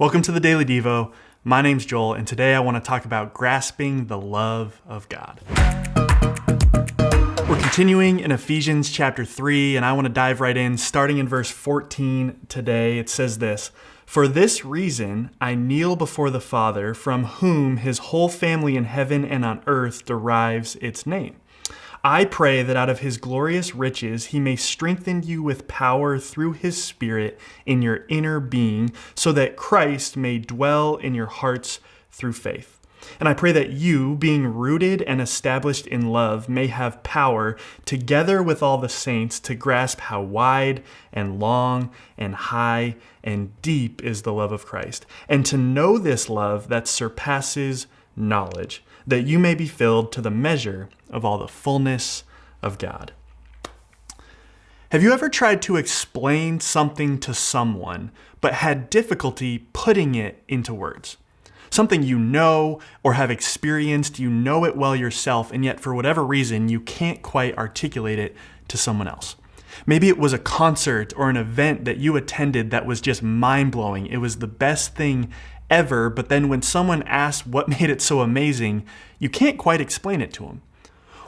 Welcome to the Daily Devo. My name's Joel, and today I want to talk about grasping the love of God. We're continuing in Ephesians chapter 3, and I want to dive right in, starting in verse 14 today. It says this: "For this reason I kneel before the Father, from whom his whole family in heaven and on earth derives its name. I pray that out of his glorious riches he may strengthen you with power through his Spirit in your inner being, so that Christ may dwell in your hearts through faith. And I pray that you, being rooted and established in love, may have power, together with all the saints, to grasp how wide and long and high and deep is the love of Christ, and to know this love that surpasses knowledge, that you may be filled to the measure of all the fullness of God." Have you ever tried to explain something to someone, but had difficulty putting it into words? Something you know or have experienced, you know it well yourself, and yet for whatever reason, you can't quite articulate it to someone else. Maybe it was a concert or an event that you attended that was just mind-blowing. It was the best thing ever, but then when someone asks what made it so amazing, you can't quite explain it to them.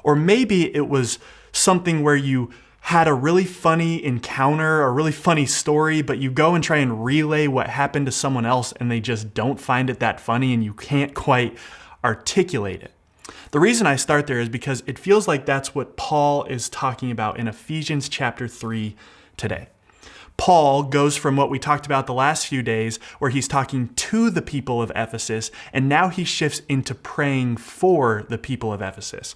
Or maybe it was something where you had a really funny encounter, a really funny story, but you go and try and relay what happened to someone else and they just don't find it that funny and you can't quite articulate it. The reason I start there is because it feels like that's what Paul is talking about in Ephesians chapter 3 today. Paul goes from what we talked about the last few days, where he's talking to the people of Ephesus, and now he shifts into praying for the people of Ephesus.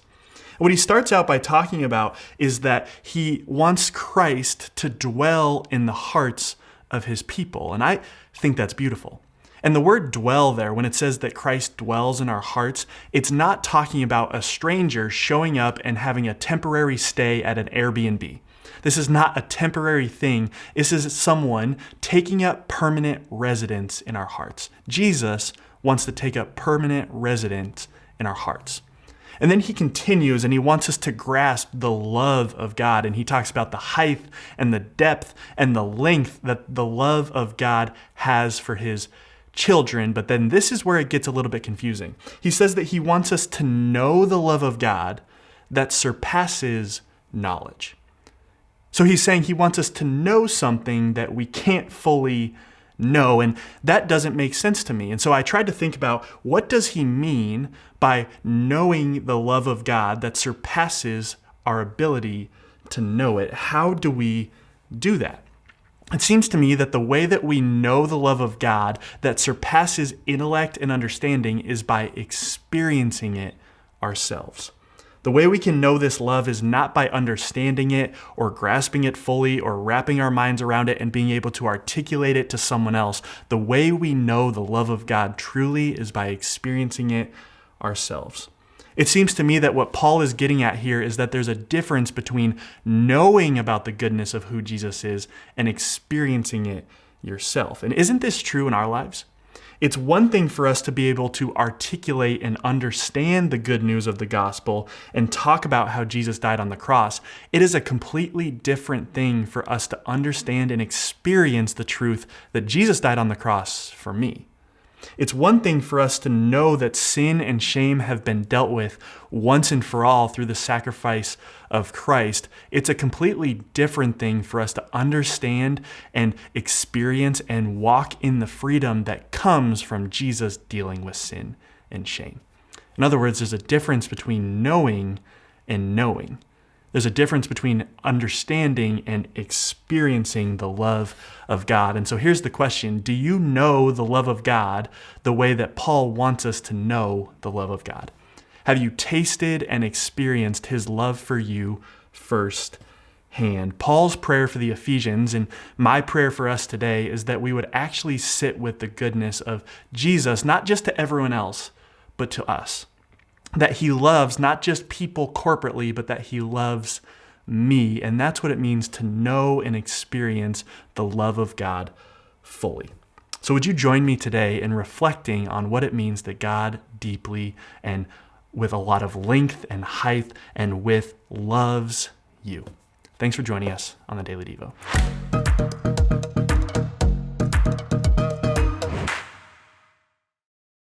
What he starts out by talking about is that he wants Christ to dwell in the hearts of his people, and I think that's beautiful. And the word dwell there, when it says that Christ dwells in our hearts, it's not talking about a stranger showing up and having a temporary stay at an Airbnb. This is not a temporary thing. This is someone taking up permanent residence in our hearts. Jesus wants to take up permanent residence in our hearts. And then he continues and he wants us to grasp the love of God. And he talks about the height and the depth and the length that the love of God has for his children. But then this is where it gets a little bit confusing. He says that he wants us to know the love of God that surpasses knowledge. So he's saying he wants us to know something that we can't fully know, and that doesn't make sense to me. And so I tried to think about, what does he mean by knowing the love of God that surpasses our ability to know it? How do we do that? It seems to me that the way that we know the love of God that surpasses intellect and understanding is by experiencing it ourselves. The way we can know this love is not by understanding it or grasping it fully or wrapping our minds around it and being able to articulate it to someone else. The way we know the love of God truly is by experiencing it ourselves. It seems to me that what Paul is getting at here is that there's a difference between knowing about the goodness of who Jesus is and experiencing it yourself. And isn't this true in our lives? It's one thing for us to be able to articulate and understand the good news of the gospel and talk about how Jesus died on the cross. It is a completely different thing for us to understand and experience the truth that Jesus died on the cross for me. It's one thing for us to know that sin and shame have been dealt with once and for all through the sacrifice of Christ. It's a completely different thing for us to understand and experience and walk in the freedom that comes from Jesus dealing with sin and shame. In other words, there's a difference between knowing and knowing. There's a difference between understanding and experiencing the love of God. And so here's the question: do you know the love of God the way that Paul wants us to know the love of God? Have you tasted and experienced his love for you firsthand? Paul's prayer for the Ephesians and my prayer for us today is that we would actually sit with the goodness of Jesus, not just to everyone else, but to us. That he loves not just people corporately, but that he loves me. And that's what it means to know and experience the love of God fully. So would you join me today in reflecting on what it means that God deeply and with a lot of length and height and width loves you? Thanks for joining us on the Daily Devo.